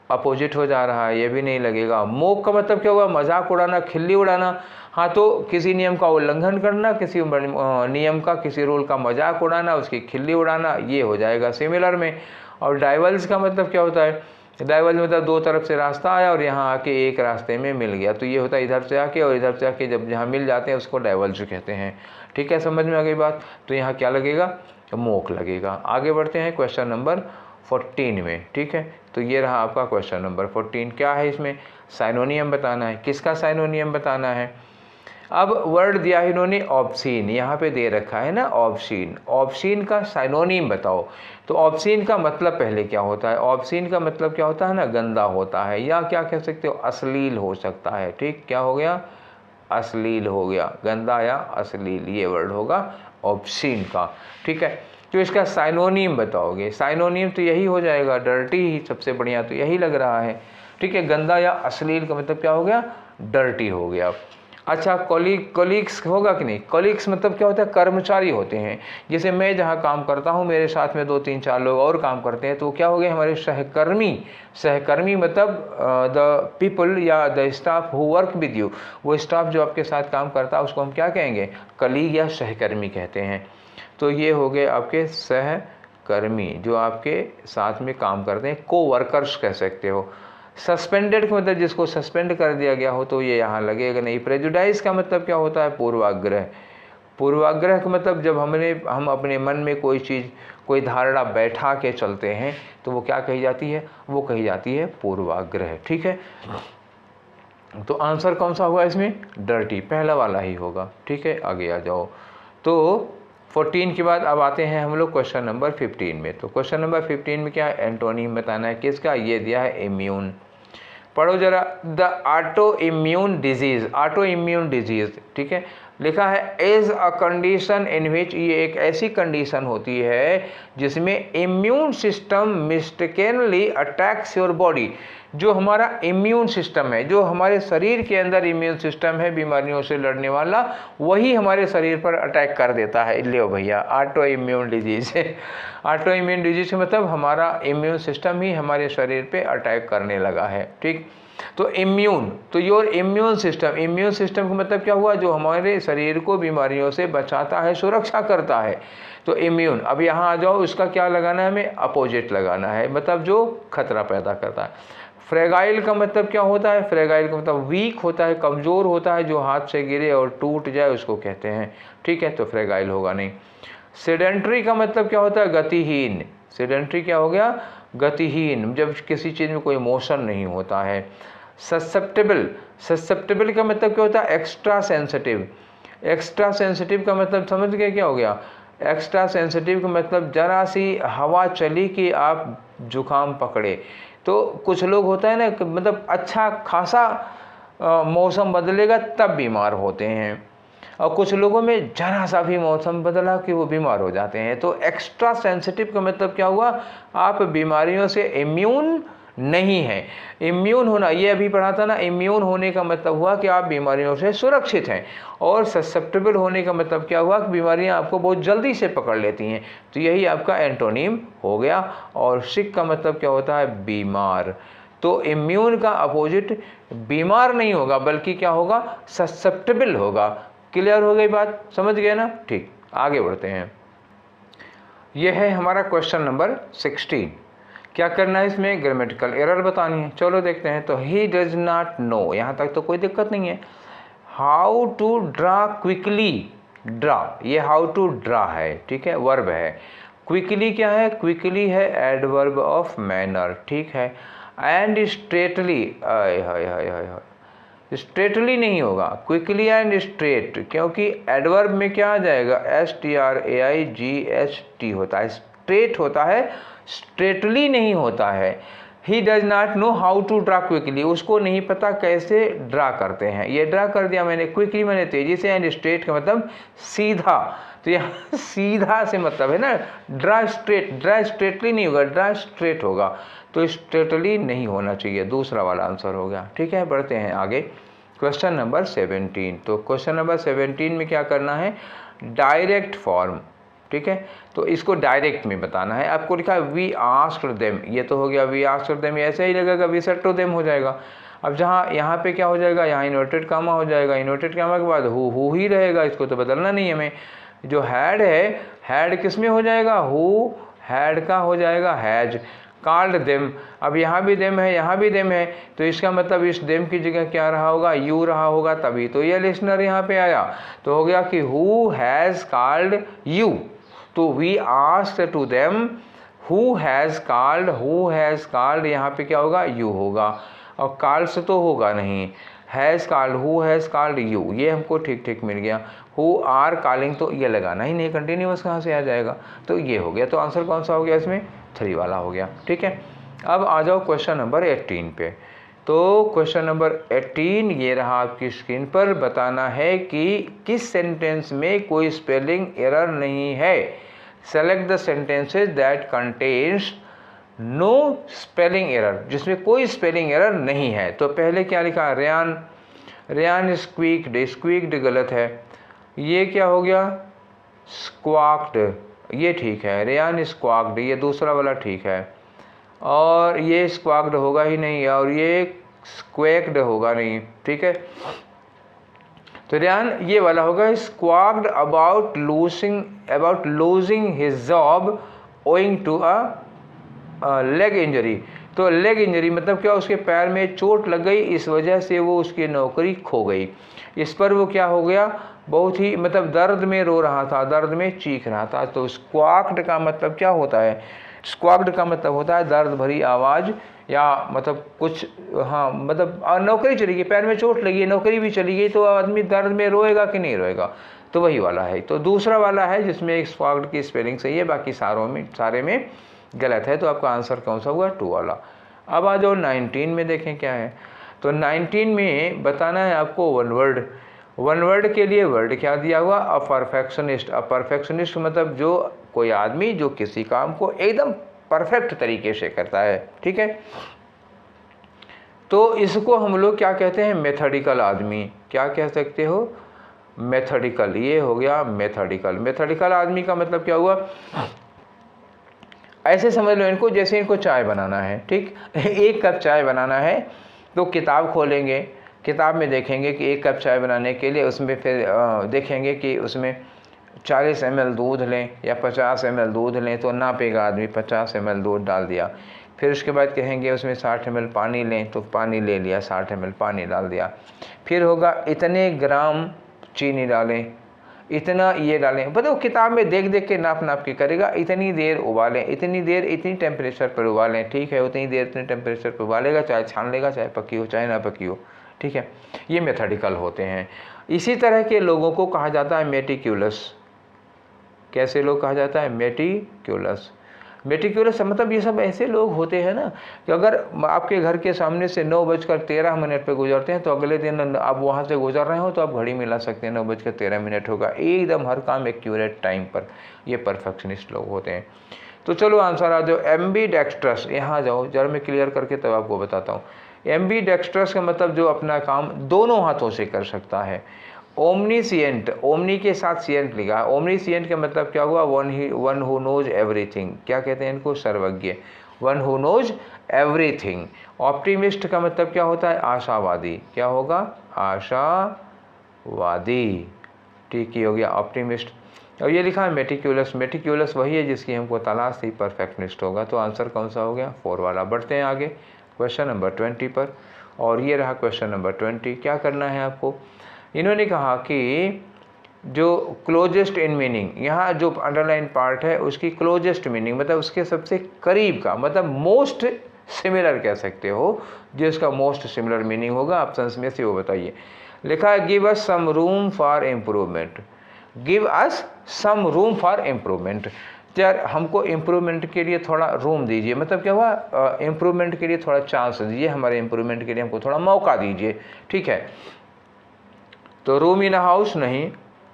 अपोजिट हो जा रहा है, ये भी नहीं लगेगा। मोक का मतलब क्या हुआ? मजाक उड़ाना, खिल्ली उड़ाना। हाँ, तो किसी नियम का उल्लंघन करना, किसी नियम का, किसी रूल का मजाक उड़ाना, उसकी खिल्ली उड़ाना, ये हो जाएगा सिमिलर में। और डाइवल्स का मतलब क्या होता है? डाइवल्स मतलब दो तरफ से रास्ता आया और यहाँ आके एक रास्ते में मिल गया, तो ये होता है इधर से आके और इधर से आके जब जहाँ मिल जाते हैं उसको डाइवल्स कहते हैं, ठीक है, समझ में आ गई बात। तो यहाँ क्या लगेगा? मोक लगेगा। आगे बढ़ते हैं क्वेश्चन नंबर 14 में, ठीक है। तो ये रहा आपका क्वेश्चन नंबर 14। क्या है इसमें? साइनोनियम बताना है। किसका साइनोनियम बताना है? अब वर्ड दिया है इन्होंने ऑब्सीन, यहाँ पे दे रखा है ना ऑब्सीन। ऑब्सीन का साइनोनिम बताओ। तो ऑब्सीन का मतलब पहले क्या होता है? ऑब्सीन का मतलब क्या होता है ना? गंदा होता है, या क्या कह सकते हो? अश्लील हो सकता है, ठीक। क्या हो गया? अश्लील हो गया, गंदा या अश्लील, ये वर्ड होगा ऑब्सीन का, ठीक है। तो इसका साइनोनिम बताओगे। साइनोनिम तो यही हो जाएगा, डर्टी ही सबसे बढ़िया तो यही लग रहा है, ठीक है। गंदा या अश्लील का मतलब क्या हो गया? डर्टी हो गया। अच्छा, कोलीग्स होगा कि नहीं? कोलीग्स मतलब क्या होता है? कर्मचारी होते हैं। जैसे मैं जहाँ काम करता हूँ, मेरे साथ में 2-3-4 लोग और काम करते हैं, तो क्या हो गए? हमारे सहकर्मी। सहकर्मी मतलब द पीपल या the staff who work with you, वो स्टाफ जो आपके साथ काम करता है उसको हम क्या कहेंगे? कलीग या सहकर्मी कहते हैं। तो ये हो गए आपके सहकर्मी जो आपके साथ में काम करते हैं, को वर्कर्स कह सकते हो। सस्पेंडेड का मतलब जिसको सस्पेंड कर दिया गया हो, तो ये यहाँ लगेगा नहीं। प्रेजुडाइज का मतलब क्या होता है? पूर्वाग्रह। पूर्वाग्रह का मतलब जब हम अपने मन में कोई चीज़, कोई धारणा बैठा के चलते हैं, तो वो क्या कही जाती है? वो कही जाती है पूर्वाग्रह, ठीक है। तो आंसर कौन सा होगा इसमें? डर्टी, पहला वाला ही होगा, ठीक है। आगे आ जाओ। तो 14 के बाद अब आते हैं हम लोग क्वेश्चन नंबर 15 में। तो क्वेश्चन नंबर 15 में क्या है? एंटोनिम बताना है। किसका? ये दिया है इम्यून। पढ़ो जरा। The auto immune disease, auto immune disease, ठीक है, लिखा है इज अ कंडीशन इन विच, ये एक ऐसी कंडीशन होती है जिसमें immune system mistakenly attacks your body. जो हमारा इम्यून सिस्टम है, जो हमारे शरीर के अंदर इम्यून सिस्टम है बीमारियों से लड़ने वाला, वही हमारे शरीर पर अटैक कर देता है। लियो भैया, ऑटो इम्यून डिजीज है। ऑटो इम्यून डिजीज मतलब हमारा इम्यून सिस्टम ही हमारे शरीर पे अटैक करने लगा है, ठीक। तो इम्यून, तो your immune system, immune system का मतलब क्या हुआ? जो हमारे शरीर को बीमारियों से बचाता है, सुरक्षा करता है। तो इम्यून, अब यहाँ आ जाओ, इसका क्या लगाना है हमें? अपोजिट लगाना है, मतलब जो खतरा पैदा करता है। फ्रेगाइल का मतलब क्या होता है? फ्रेगाइल का मतलब वीक होता है, कमज़ोर होता है, जो हाथ से गिरे और टूट जाए उसको कहते हैं, ठीक है। तो फ्रेगाइल होगा नहीं। सेडेंट्री का मतलब क्या होता है? गतिहीन। सेडेंट्री क्या हो गया? गतिहीन, जब किसी चीज़ में कोई मोशन नहीं होता है। ससेप्टेबल, ससेप्टेबल का मतलब क्या होता है? Extra sensitive. एक्स्ट्रा सेंसिटिव का मतलब समझ गए क्या हो गया? एक्स्ट्रा सेंसिटिव का मतलब जरा सी हवा चली कि आप जुकाम पकड़े। तो कुछ लोग होता है ना, मतलब अच्छा खासा मौसम बदलेगा तब बीमार होते हैं, और कुछ लोगों में जरा सा भी मौसम बदला कि वो बीमार हो जाते हैं। तो एक्स्ट्रा सेंसिटिव का मतलब क्या हुआ? आप बीमारियों से इम्यून नहीं है। इम्यून होना, ये अभी पढ़ा था ना, इम्यून होने का मतलब हुआ कि आप बीमारियों से सुरक्षित हैं। और ससेप्टेबल होने का मतलब क्या हुआ? कि बीमारियां आपको बहुत जल्दी से पकड़ लेती हैं। तो यही आपका एंटोनिम हो गया। और सिक का मतलब क्या होता है? बीमार। तो इम्यून का अपोजिट बीमार नहीं होगा, बल्कि क्या होगा? ससेप्टेबल होगा। क्लियर हो गई बात? समझ गए ना? ठीक, आगे बढ़ते हैं। यह है हमारा क्वेश्चन नंबर 16। क्या करना है इसमें? ग्रामेटिकल एरर बतानी है। चलो देखते हैं। तो ही डज नॉट नो, यहाँ तक तो कोई दिक्कत नहीं है। How to draw quickly, draw, ये हाउ टू ड्रा है, ठीक है, वर्ब है। क्विकली क्या है? क्विकली है एडवर्ब ऑफ मैनर, ठीक है। And straightly, I hi hi hi hi, straightly नहीं होगा, क्विकली एंड स्ट्रेट, क्योंकि एडवर्ब में क्या आ जाएगा? STRAIGHT होता है, स्ट्रेट होता है, स्ट्रेटली नहीं होता है। He does not know how to draw quickly, उसको नहीं पता कैसे ड्रा करते हैं। ये ड्रा कर दिया मैंने, क्विकली मैंने तेजी से, एंड स्ट्रेट का मतलब सीधा। तो यहाँ सीधा से मतलब है ना, ड्रा स्ट्रेटली नहीं होगा, ड्रा स्ट्रेट होगा, तो स्ट्रेटली नहीं होना चाहिए, दूसरा वाला आंसर हो गया। ठीक है, बढ़ते हैं आगे, क्वेश्चन नंबर 17। तो क्वेश्चन नंबर 17 में क्या करना है, डायरेक्ट फॉर्म। ठीक है, तो इसको डायरेक्ट में बताना है। आपको लिखा है वी आस्क्ड देम, ये तो हो गया वी आस्क्ड देम, ऐसे ही लगेगा वी सेड टू देम हो जाएगा। अब जहाँ यहाँ पे क्या हो जाएगा, यहाँ इन्वर्टेड कामा हो जाएगा, इन्वर्टेड कामा के बाद हु ही रहेगा, इसको तो बदलना नहीं हमें। जो हैड है, हैड किस में हो जाएगा, हु हैड का हो जाएगा हैज। कॉल्ड देम, अब यहाँ भी देम है, यहाँ भी देम है, तो इसका मतलब इस देम की जगह क्या रहा होगा, यू रहा होगा, तभी तो ये लिसनर यहाँ पे आया। तो हो गया कि हु हैज़ कॉल्ड यू, तो we asked to them who has called, यहाँ पे क्या होगा, यू होगा, और कॉल्ड से तो होगा नहीं, has called, who has called you, ये हमको ठीक ठीक मिल गया। हु आर कॉलिंग, तो ये लगाना ही नहीं, कंटिन्यूअस कहाँ से आ जाएगा, तो ये हो गया। तो आंसर कौन सा हो गया इसमें, 3 वाला हो गया। ठीक है, अब आ जाओ क्वेश्चन नंबर 18 पे। तो क्वेश्चन नंबर 18 ये रहा आपकी स्क्रीन पर, बताना है कि किस सेंटेंस में कोई स्पेलिंग एरर नहीं है। Select the sentences that contains no spelling error, जिसमें कोई स्पेलिंग एरर नहीं है। तो पहले क्या लिखा, रेयान स्क्वीक्ड गलत है। ये क्या हो गया, स्क्वाक्ड, ये ठीक है, रेयान स्क्वाक्ड, ये दूसरा वाला ठीक है, और ये स्क्वाक्ड होगा ही नहीं, और ये स्क्वेक्ड होगा नहीं। ठीक है, तो रेयान ये वाला होगा, squawked about losing his job owing to a leg injury. तो लेग इंजरी मतलब क्या, उसके पैर में चोट लग गई, इस वजह से वो उसकी नौकरी खो गई। इस पर वो क्या हो गया, बहुत ही मतलब दर्द में रो रहा था, दर्द में चीख रहा था। तो स्क्वाक्ड का मतलब क्या होता है, स्क्वाक्ड का मतलब होता है दर्द भरी आवाज़, या मतलब कुछ, हाँ मतलब नौकरी चली गई, पैर में चोट लगी, नौकरी भी चली गई, तो आदमी दर्द में रोएगा कि नहीं रोएगा, तो वही वाला है। तो दूसरा वाला है जिसमें स्क्वाक्ड की स्पेलिंग सही है, बाकी सारे में गलत है। तो आपका आंसर कौन सा हुआ, 2 वाला। अब आ जाओ 19 में, देखें क्या है। तो 19 में बताना है आपको वन वर्ड के लिए वर्ड क्या दिया हुआ, अ परफेक्शनिस्ट। अ परफेक्शनिस्ट मतलब जो कोई आदमी जो किसी काम को एकदम परफेक्ट तरीके से करता है। ठीक है, तो इसको हम लोग क्या कहते हैं, मेथडिकल आदमी। क्या कह सकते हो, मेथडिकल, ये हो गया मेथडिकल। मेथडिकल आदमी का मतलब क्या हुआ, ऐसे समझ लो इनको, जैसे इनको चाय बनाना है। ठीक, 1 कप चाय बनाना है, तो किताब खोलेंगे, किताब में देखेंगे कि 1 कप चाय बनाने के लिए उसमें फिर देखेंगे कि उसमें 40 ml दूध लें या 50 ml दूध लें, तो नापेगा आदमी, 50 ml दूध डाल दिया। फिर उसके बाद कहेंगे उसमें 60 ml पानी लें, तो पानी ले लिया, 60 ml पानी डाल दिया। फिर होगा इतने ग्राम चीनी डालें, इतना ये डालें, मतलब वो किताब में देख देख के नाप के करेगा। इतनी देर उबालें, इतनी देर इतनी टेम्परेचर पर उबालें। ठीक है, उतनी देर इतने टेम्परेचर पर उबालेगा, चाहे छान लेगा, चाहे पकी हो चाहे ना पकी हो। ठीक है, ये मेथडिकल होते हैं। इसी तरह के लोगों को कहा जाता है मेटिक्यूलस। कैसे लोग कहा जाता है, मेटिक्यूलस। मेटिक्यूलस मतलब ये सब ऐसे लोग होते हैं ना कि अगर आपके घर के सामने से 9:13 पे गुजरते हैं, तो अगले दिन आप वहाँ से गुजर रहे हो तो आप घड़ी मिला सकते हैं, 9:13 होगा, एकदम हर काम एक्यूरेट टाइम पर। ये परफेक्शनिस्ट लोग होते हैं। तो चलो आंसर आ जाओ, एम्बीडेक्स्ट्रस। यहाँ जाओ जरा, मैं क्लियर करके तब आपको बताता हूँ। एम्बीडेक्स्ट्रस का मतलब जो अपना काम दोनों हाथों से कर सकता है। ओमनीसिएंट, ओमनी के साथ सिएंट लिखा है। ओमनीसिएंट का मतलब क्या हुआ, वन हु नोज एवरीथिंग। क्या कहते हैं इनको, सर्वज्ञ, one who knows everything. Optimist का मतलब क्या होता है, आशावादी। क्या होगा, आशावादी। ठीक ही हो गया, ऑप्टिमिस्ट। और ये लिखा है मेटिक्यूलस। मेटिक्यूलस वही है जिसकी हमको तलाश थी, परफेक्शनिस्ट होगा। तो आंसर कौन सा हो गया, 4 वाला। बढ़ते हैं आगे क्वेश्चन नंबर 20 पर, और ये रहा क्वेश्चन नंबर 20। क्या करना है आपको, इन्होंने कहा कि जो क्लोजेस्ट इन मीनिंग, यहाँ जो अंडरलाइन पार्ट है उसकी क्लोजेस्ट मीनिंग मतलब उसके सबसे करीब का, मतलब मोस्ट सिमिलर कह सकते हो, जिसका मोस्ट सिमिलर मीनिंग होगा ऑप्शंस में से वो बताइए। लिखा है give us some room for improvement. Give us some room for improvement, यार हमको इम्प्रूवमेंट के लिए थोड़ा रूम दीजिए। मतलब क्या हुआ, इम्प्रूवमेंट के लिए थोड़ा चांस दीजिए, हमारे इम्प्रूवमेंट के लिए हमको थोड़ा मौका दीजिए। ठीक है, तो रूम इन हाउस नहीं,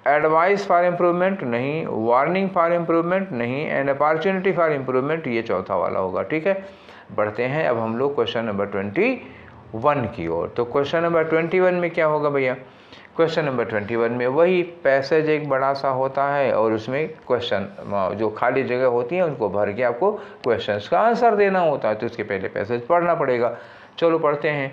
एडवाइस फॉर इम्प्रूवमेंट नहीं, वार्निंग फॉर इम्प्रूवमेंट नहीं, एंड अपॉर्चुनिटी फॉर इम्प्रूवमेंट ये चौथा वाला होगा। ठीक है, बढ़ते हैं अब हम लोग क्वेश्चन नंबर 21 की ओर। तो क्वेश्चन नंबर 21 में क्या होगा भैया? क्वेश्चन नंबर 21 में वही पैसेज एक बड़ा सा होता है और उसमें क्वेश्चन जो खाली जगह होती है उनको भर के आपको क्वेश्चंस का आंसर देना होता है, तो उसके पहले पैसेज पढ़ना पड़ेगा। चलो पढ़ते हैं।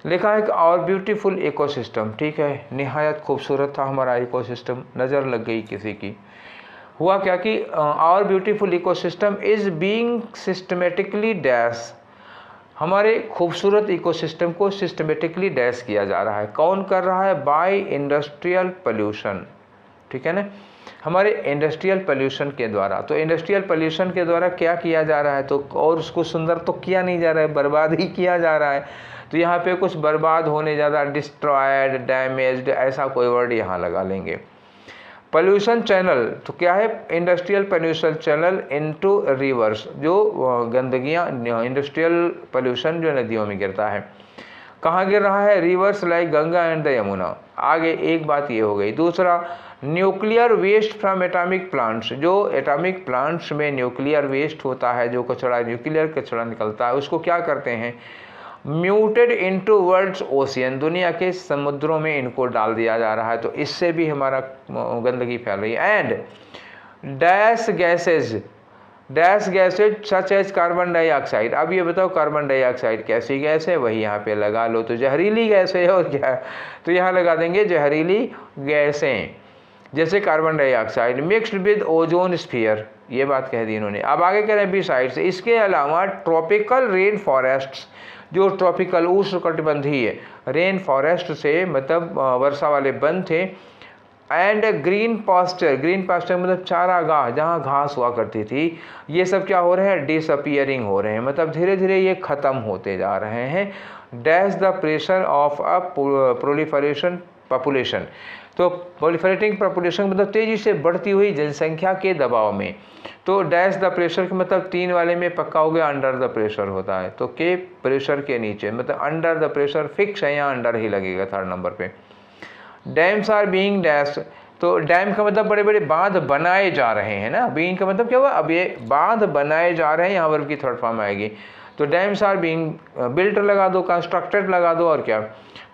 लिखा है कि आवर ब्यूटीफुल इकोसिस्टम, ठीक है, निहायत खूबसूरत था हमारा इकोसिस्टम, नज़र लग गई किसी की। हुआ क्या कि our beautiful ecosystem is being systematically dash, हमारे खूबसूरत इकोसिस्टम को सिस्टमेटिकली डैश किया जा रहा है। कौन कर रहा है? बाय इंडस्ट्रियल पोल्यूशन, ठीक है ना, हमारे इंडस्ट्रियल पोल्यूशन के द्वारा। तो इंडस्ट्रियल पोल्यूशन के द्वारा क्या किया जा रहा है? तो और उसको सुंदर तो किया नहीं जा रहा है, बर्बाद ही किया जा रहा है। तो यहाँ पे कुछ बर्बाद होने ज़्यादा, डिस्ट्रॉयड, डैमेज्ड, ऐसा कोई वर्ड यहाँ लगा लेंगे। पोल्यूशन चैनल, तो क्या है? Industrial pollution channel into reverse, जो गंदगियाँ, इंडस्ट्रियल पोल्यूशन जो नदियों में गिरता है, कहाँ गिर रहा है? Rivers like Ganga and the Yamuna. आगे एक बात ये हो गई। दूसरा, nuclear waste from atomic plants, जो एटॉमिक प्लांट्स में न्यूक्लियर वेस्ट होता है, जो कचरा, न्यूक्लियर कचरा निकलता है, उसको क्या करते हैं? म्यूटेड इनटू वर्ल्ड्स ओशियन, दुनिया के समुद्रों में इनको डाल दिया जा रहा है। तो इससे भी हमारा गंदगी फैल रही है। And dash gases such as carbon dioxide. अब ये बताओ कार्बन डाइऑक्साइड कैसी गैस है? वही यहाँ पे लगा लो, तो जहरीली गैस है और क्या है? तो यहाँ लगा देंगे जहरीली गैसें, जैसे carbon dioxide mixed with ozone sphere, ये बात कह दी इन्होंने। अब आगे कह रहे हैं बिसाइड्स, इसके अलावा ट्रॉपिकल रेन फॉरेस्ट्स, जो ट्रॉपिकल उष्णकटिबंधीय रेन फॉरेस्ट से मतलब वर्षा वाले वन थे, एंड ग्रीन पास्चर मतलब चारागाह, जहाँ घास हुआ करती थी, ये सब क्या हो रहे हैं? डिसअपियरिंग हो रहे हैं, मतलब धीरे धीरे ये ख़त्म होते जा रहे हैं। Dash the pressure of a proliferation population, तो प्रोलिफरेटिंग पॉपुलेशन मतलब तेज़ी से बढ़ती हुई जनसंख्या के दबाव में। तो डैश द प्रेशर के मतलब 3 वाले में पक्का हो गया, अंडर द प्रेशर होता है, तो के प्रेशर के नीचे, मतलब अंडर द प्रेशर फिक्स है, यहाँ अंडर ही लगेगा 3rd नंबर पे। डैम्स आर बीइंग डैश, तो डैम का मतलब बड़े बड़े बांध बनाए जा रहे हैं ना, बीइंग का मतलब क्या हुआ? अब ये बांध बनाए जा रहे हैं, यहाँ वर्ब की 3rd फॉर्म आएगी। तो डैम्स आर बीइंग बिल्ट लगा दो, कंस्ट्रक्टेड लगा दो, और क्या?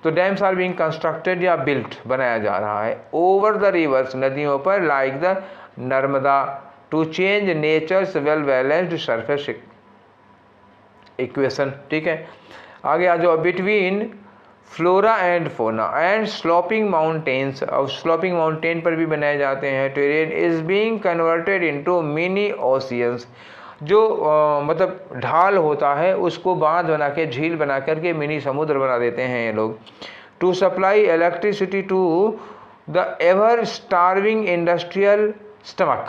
तो डैम्स आर बीइंग कंस्ट्रक्टेड या बिल्ट, बनाया जा रहा है ओवर द रिवर्स, नदियों पर, like the Narmada, to change nature's well balanced surface equation, ठीक है। आगे आ जाओ। Between flora and fauna and sloping mountains, अब स्लोपिंग माउंटेन पर भी बनाए जाते हैं। Terrain is being converted into mini oceans, जो मतलब ढाल होता है उसको बांध बना के, झील बना करके मिनी समुद्र बना देते हैं ये लोग। To supply electricity to the ever starving industrial stomach,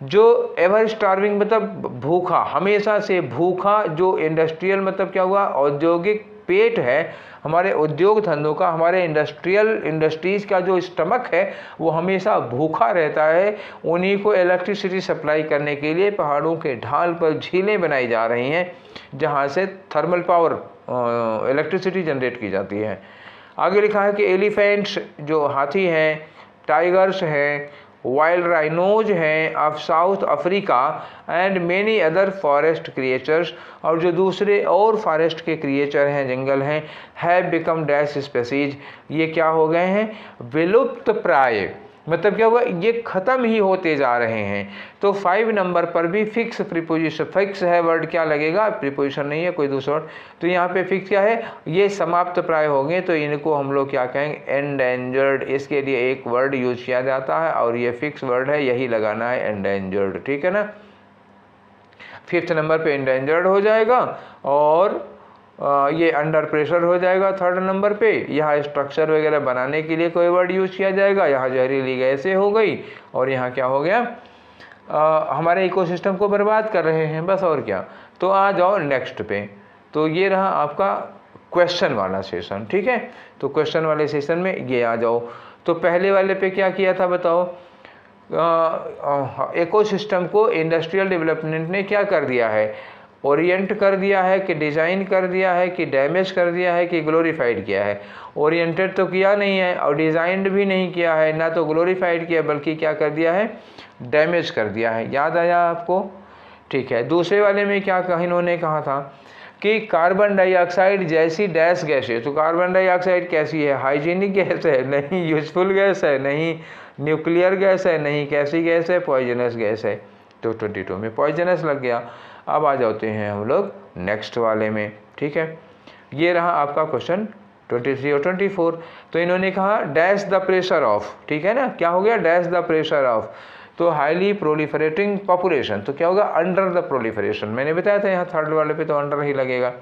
जो एवर स्टार्विंग मतलब भूखा, हमेशा से भूखा, जो इंडस्ट्रियल मतलब क्या हुआ? औद्योगिक पेट है हमारे उद्योग धंधों का, हमारे इंडस्ट्रीज़ का जो स्टमक है वो हमेशा भूखा रहता है। उन्हीं को इलेक्ट्रिसिटी सप्लाई करने के लिए पहाड़ों के ढाल पर झीलें बनाई जा रही हैं, जहाँ से थर्मल पावर इलेक्ट्रिसिटी जनरेट की जाती है। आगे लिखा है कि एलिफेंट्स, जो हाथी हैं, टाइगर्स हैं, वाइल्ड राइनोज हैं of south Africa, and many other forest creatures, और जो दूसरे और फॉरेस्ट के क्रिएचर हैं, जंगल हैं, हैव बिकम डैश स्पेसीज, ये क्या हो गए हैं? विलुप्त प्राय, मतलब क्या हुआ? ये ख़त्म ही होते जा रहे हैं। तो 5 नंबर पर भी फिक्स प्रीपोजिशन, फिक्स है वर्ड, क्या लगेगा? प्रीपोजिशन नहीं है कोई दूसरा वर्ड, तो यहाँ पे फिक्स क्या है? ये समाप्त प्राय हो गए, तो इनको हम लोग क्या कहेंगे? एंडेंजर्ड। इसके लिए एक वर्ड यूज किया जाता है और ये फिक्स वर्ड है, यही लगाना है, एंडेंजर्ड, ठीक है ना। 5th नंबर पे एंडेंजर्ड हो जाएगा, और ये अंडर प्रेशर हो जाएगा 3rd नंबर पे। यहाँ स्ट्रक्चर वगैरह बनाने के लिए कोई वर्ड यूज किया जाएगा, यहाँ जहरीली गैसें हो गई, और यहाँ क्या हो गया? हमारे इकोसिस्टम को बर्बाद कर रहे हैं, बस, और क्या। तो आ जाओ नेक्स्ट पे। तो ये रहा आपका क्वेश्चन वाला सेशन, ठीक है। तो क्वेश्चन वाले सेशन में ये आ जाओ। तो पहले वाले पे क्या किया था बताओ? इकोसिस्टम को इंडस्ट्रियल डेवलपमेंट ने क्या कर दिया है? ओरिएंट कर दिया है कि डिज़ाइन कर दिया है कि डैमेज कर दिया है कि ग्लोरीफाइड किया है? ओरिएंटेड तो किया नहीं है और डिज़ाइंड भी नहीं किया है, ना तो ग्लोरीफाइड किया, बल्कि क्या कर दिया है? डैमेज कर दिया है। याद आया आपको? ठीक है। दूसरे वाले में क्या कहा इन्होंने कहा था कि कार्बन डाइऑक्साइड जैसी डैश गैस है। तो कार्बन डाइऑक्साइड कैसी है? हाइजीनिक गैस है? नहीं। यूजफुल गैस है? नहीं। न्यूक्लियर गैस है? नहीं। कैसी गैस है? पॉइजनस गैस है। तो 22 में पॉइजनस लग गया। अब आ जाते हैं हम लोग नेक्स्ट वाले में। ठीक है, ये रहा आपका क्वेश्चन 23 और 24। तो इन्होंने कहा डैश द प्रेशर ऑफ, ठीक है ना, क्या हो गया? डैश द प्रेशर ऑफ, तो हाईली प्रोलिफरेटिंग पॉपुलेशन, तो क्या होगा? Under the proliferation. मैंने बताया था यहाँ थर्ड वाले पे तो अंडर ही लगेगा।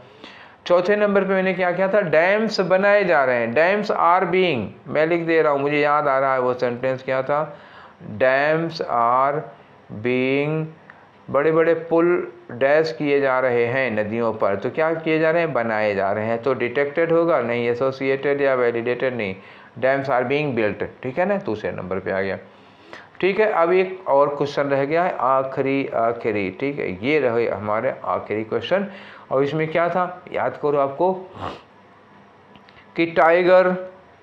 चौथे नंबर पे मैंने क्या किया था? डैम्स बनाए जा रहे हैं। डैम्स आर बीइंग, मैं लिख दे रहा हूँ, मुझे याद आ रहा है वो सेंटेंस क्या था। डैम्स आर बीइंग, बड़े बड़े पुल डैश किए जा रहे हैं नदियों पर। तो क्या किए जा रहे हैं? बनाए जा रहे हैं। तो डिटेक्टेड होगा नहीं, एसोसिएटेड या वैलिडेटेड नहीं। डैम्स आर बीइंग बिल्ट, ठीक है ना, दूसरे नंबर पे आ गया। ठीक है, अब एक और क्वेश्चन रह गया है, आखिरी। ठीक है, ये रहे हमारे आखिरी क्वेश्चन। और इसमें क्या था याद करो आपको कि टाइगर,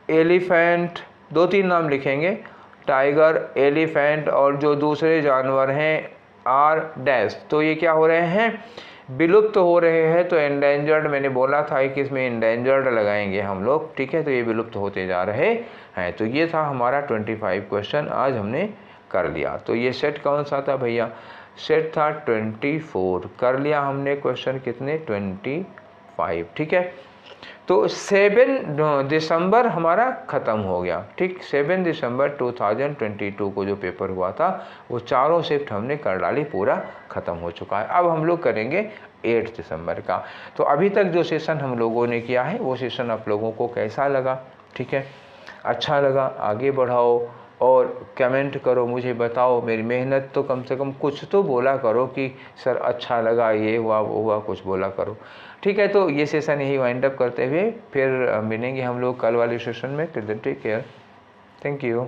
एलिफेंट, 2-3 नाम लिखेंगे। टाइगर, एलिफेंट और जो दूसरे जानवर हैं आर डैश, तो ये क्या हो रहे हैं? विलुप्त हो रहे हैं। तो एंडेंजर्ड, मैंने बोला था कि इसमें एंडेंजर्ड लगाएंगे हम लोग। ठीक है, तो ये विलुप्त होते जा रहे हैं। तो ये था हमारा 25 क्वेश्चन आज हमने कर लिया। तो ये सेट कौन सा था भैया? सेट था 24। कर लिया हमने क्वेश्चन कितने? 25। ठीक है, तो 7 दिसंबर हमारा ख़त्म हो गया। ठीक, 7 दिसंबर 2022 को जो पेपर हुआ था वो चारों शिफ्ट हमने कर डाली, पूरा ख़त्म हो चुका है। अब हम लोग करेंगे 8 दिसंबर का। तो अभी तक जो सेशन हम लोगों ने किया है वो सेशन आप लोगों को कैसा लगा? ठीक है, अच्छा लगा आगे बढ़ाओ और कमेंट करो, मुझे बताओ। मेरी मेहनत तो कम से कम कुछ तो बोला करो कि सर अच्छा लगा, ये हुआ वो हुआ, कुछ बोला करो। ठीक है, तो ये सेशन यही वाइंड अप करते हुए फिर मिलेंगे हम लोग कल वाले सेशन में। Till then take care, thank you.